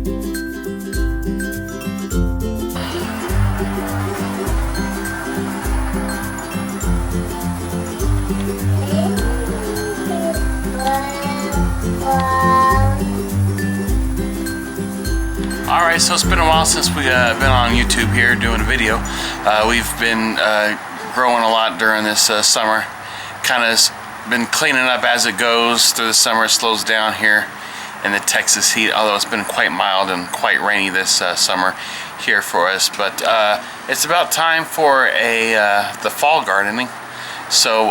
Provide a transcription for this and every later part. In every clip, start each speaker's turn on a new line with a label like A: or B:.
A: Alright, so it's been a while since we've been on YouTube here doing a video. We've been growing a lot during this summer. Kind of been cleaning up as it goes through the summer. It slows down here in the Texas heat, although it's been quite mild and quite rainy this summer here for us. But it's about time for the fall gardening. So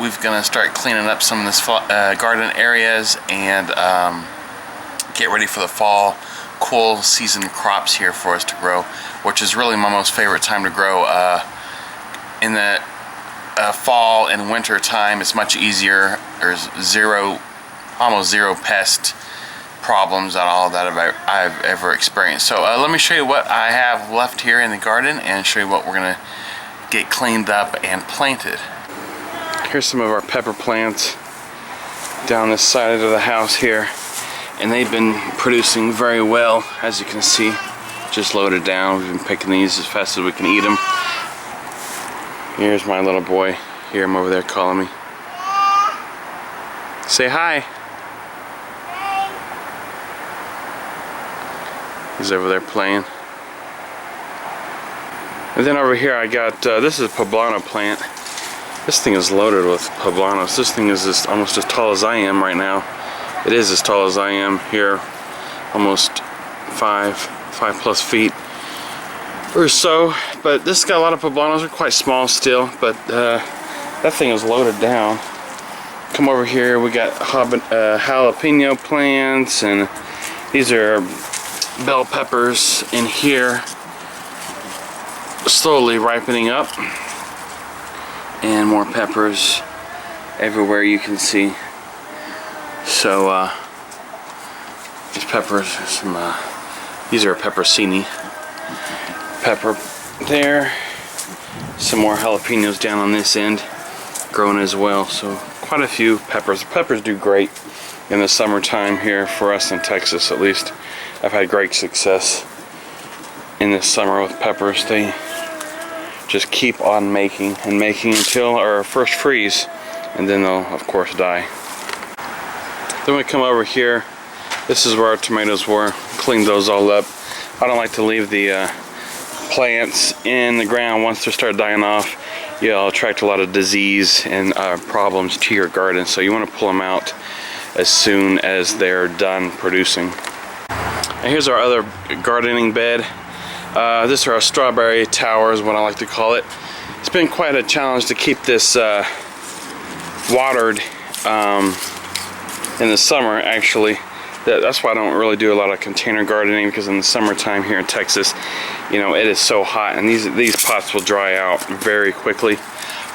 A: we're going to start cleaning up some of this garden areas and get ready for the fall cool season crops here for us to grow, which is really my most favorite time to grow. In the fall and winter time, it's much easier. There's almost zero pest problems at all that I've ever experienced. So let me show you what I have left here in the garden and show you what we're gonna get cleaned up and planted. Here's some of our pepper plants down this side of the house here. And they've been producing very well, as you can see. Just loaded down. We've been picking these as fast as we can eat them. Here's my little boy. Hear him over there calling me. Say hi. He's over there playing. And then over here I got, this is a poblano plant. This thing is loaded with poblanos. This thing is almost as tall as I am right now. It is as tall as I am here, almost 5+ feet or so. But this has got a lot of poblanos. They're quite small still, but that thing is loaded down. Come over here, we got jalapeno plants, and these are bell peppers in here, slowly ripening up, and more peppers everywhere you can see. So these peppers, these are a peppercini pepper there. Some more jalapenos down on this end, growing as well. So quite a few peppers. Peppers do great in the summertime here for us in Texas, at least. I've had great success in this summer with peppers. They just keep on making and making until our first freeze, and then they'll of course die. Then we come over here. This is where our tomatoes were. Cleaned those all up. I don't like to leave the plants in the ground. Once they start dying off, you'll attract a lot of disease and problems to your garden. So you want to pull them out as soon as they're done producing. And here's our other gardening bed. This is our strawberry tower, is what I like to call it. It's been quite a challenge to keep this watered in the summer, actually. That's why I don't really do a lot of container gardening, because in the summertime here in Texas, you know, it is so hot, and these pots will dry out very quickly.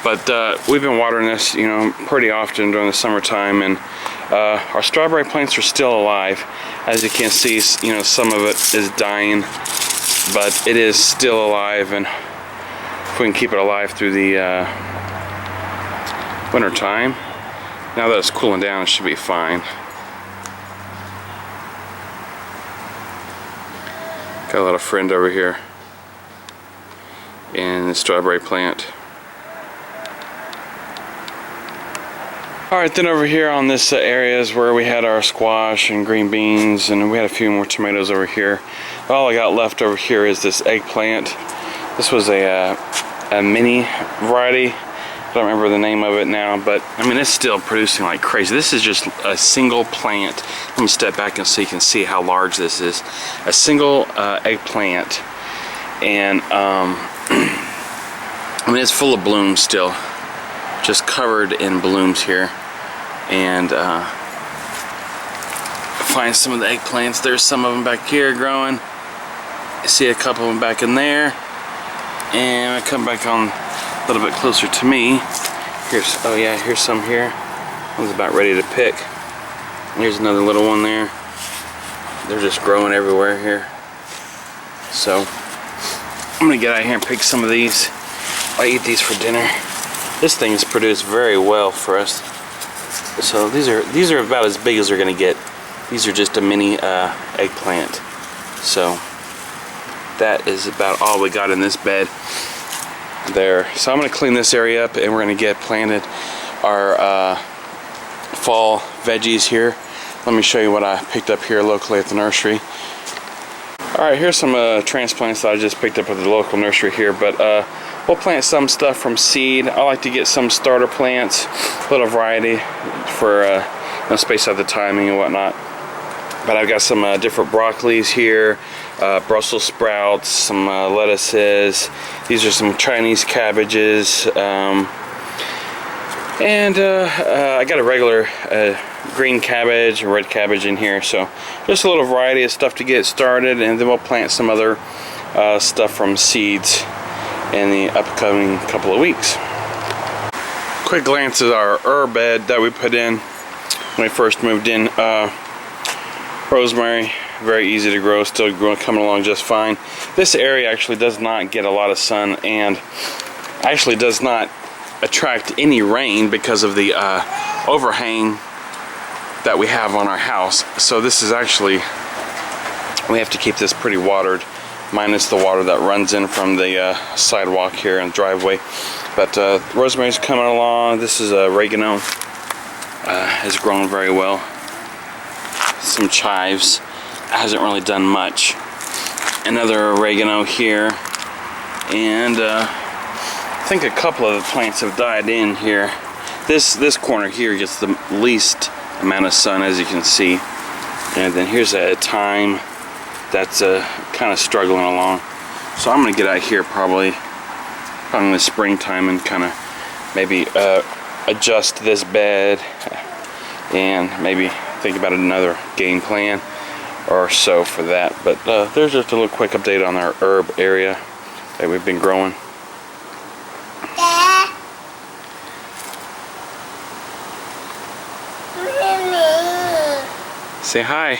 A: But we've been watering this, you know, pretty often during the summertime, and our strawberry plants are still alive. As you can see, you know, some of it is dying, but it is still alive, and if we can keep it alive through the winter time, now that it's cooling down, it should be fine. Got a lot of friend over here in the strawberry plant. Alright, then over here on this area is where we had our squash and green beans, and we had a few more tomatoes over here. All I got left over here is this eggplant. This was a mini variety. I don't remember the name of it now, but I mean, it's still producing like crazy. This is just a single plant. Let me step back and so you can see how large this is. A single eggplant, and I mean, it's full of blooms still, just covered in blooms here. And find some of the eggplants. There's some of them back here growing. I see a couple of them back in there, and I come back on a little bit closer to me. Oh yeah, here's some here. I was about ready to pick. Here's another little one there. They're just growing everywhere here. So I'm gonna get out here and pick some of these. I eat these for dinner. This thing's produced very well for us. So these are about as big as they're gonna get. These are just a mini eggplant. So that is about all we got in this bed there. So I'm going to clean this area up, and we're going to get planted our fall veggies here. Let me show you what I picked up here locally at the nursery. Alright, here's some transplants that I just picked up at the local nursery here, but we'll plant some stuff from seed. I like to get some starter plants, a little variety for space out the timing and whatnot. But I've got some different broccolis here, Brussels sprouts, some lettuces. These are some Chinese cabbages, and I got a regular green cabbage and red cabbage in here. So just a little variety of stuff to get started, and then we'll plant some other stuff from seeds in the upcoming couple of weeks. Quick glance at our herb bed that we put in when we first moved in. Rosemary, very easy to grow, still coming along just fine. This area actually does not get a lot of sun, and actually does not attract any rain because of the overhang that we have on our house. So this is actually, we have to keep this pretty watered, minus the water that runs in from the sidewalk here and driveway. But rosemary's coming along. This is oregano, has grown very well. Some chives, hasn't really done much. Another oregano here, and I think a couple of the plants have died in here. This corner here gets the least amount of sun, as you can see. And then here's a thyme that's kind of struggling along. So I'm gonna get out here probably in the springtime and kind of maybe adjust this bed and maybe think about another game plan or so for that. But there's just a little quick update on our herb area that we've been growing. Say hi.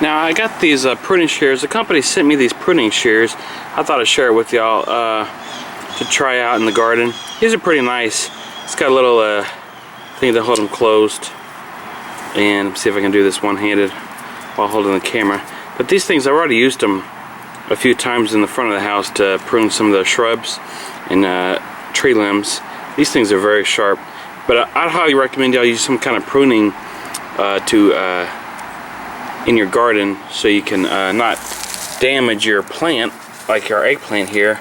A: Now I got these pruning shears. The company sent me these pruning shears. I thought I'd share it with y'all to try out in the garden. These are pretty nice. It's got a little thing to hold them closed. And see if I can do this one-handed while holding the camera. But these things, I've already used them a few times in the front of the house to prune some of the shrubs and tree limbs. These things are very sharp. But I'd highly recommend y'all use some kind of pruning in your garden, so you can not damage your plant like our eggplant here.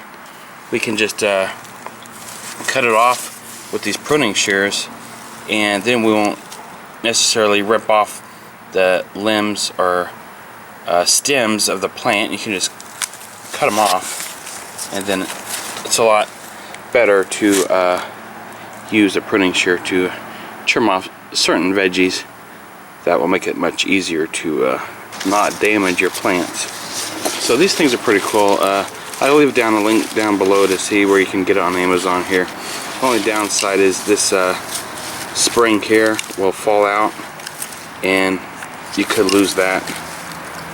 A: We can just cut it off with these pruning shears, and then we won't necessarily rip off the limbs or stems of the plant. You can just cut them off, and then it's a lot better to use a pruning shear to trim off certain veggies. That will make it much easier to not damage your plants. So these things are pretty cool. I'll leave down a link down below to see where you can get it on Amazon here. The only downside is this spring here will fall out, and you could lose that.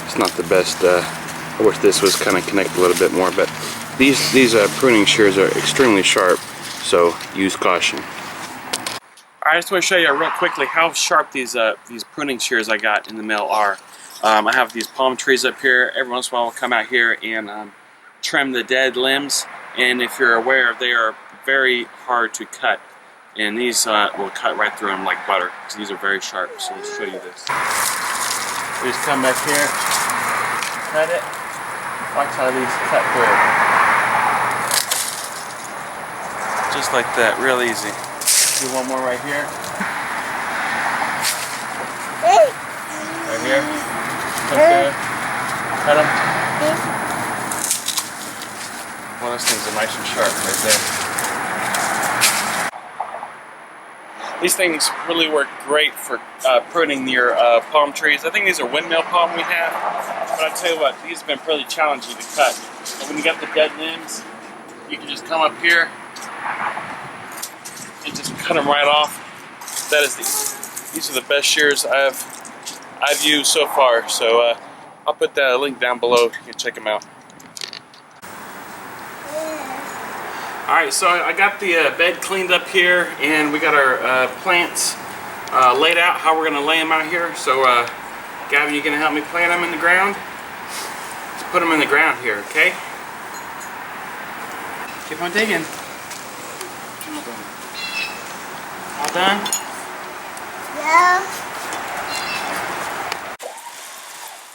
A: It's not the best. I wish this was kind of connected a little bit more, but these pruning shears are extremely sharp, so use caution. I just want to show you real quickly how sharp these pruning shears I got in the mail are. I have these palm trees up here. Every once in a while I'll come out here and trim the dead limbs, and if you're aware, they are very hard to cut, and these will cut right through them like butter. So these are very sharp. So let's show you this. We just come back here, cut it. Watch how these cut through. Just like that, real easy. Do one more right here. Right here. Okay. Cut them. Well, those things are nice and sharp right there. These things really work great for pruning your palm trees. I think these are windmill palm we have. But I tell you what, these have been pretty challenging to cut. And when you got the dead limbs, you can just come up here and just cut them right off. That is these are the best shears I've used so far. So I'll put that link down below. You can check them out. All right, so I got the bed cleaned up here, and we got our plants laid out how we're going to lay them out here. So Gavin, you going to help me plant them in the ground? Let's put them in the ground here, okay? Keep on digging. All done?
B: Yeah.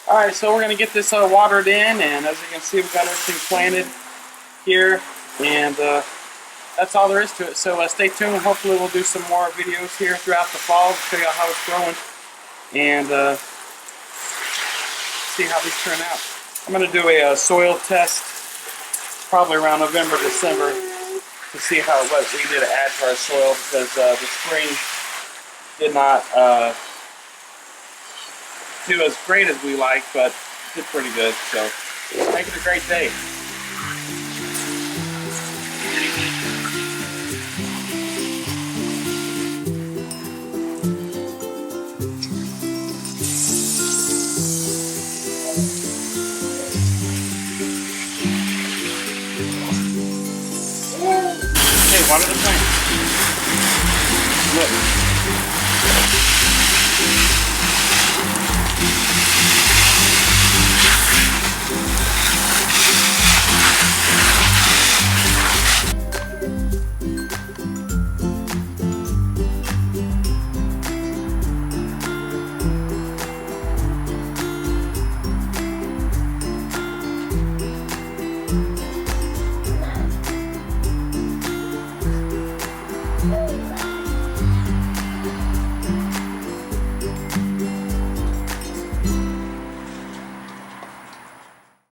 A: Alright, so we're going to get this watered in, and as you can see, we've got everything planted here, and that's all there is to it. So stay tuned. Hopefully we'll do some more videos here throughout the fall to show you how it's growing, and see how these turn out. I'm going to do a soil test probably around November, December to see what we did to add to our soil, because the spring did not do as great as we like, but did pretty good. So make it a great day. Okay, water the plant. Look.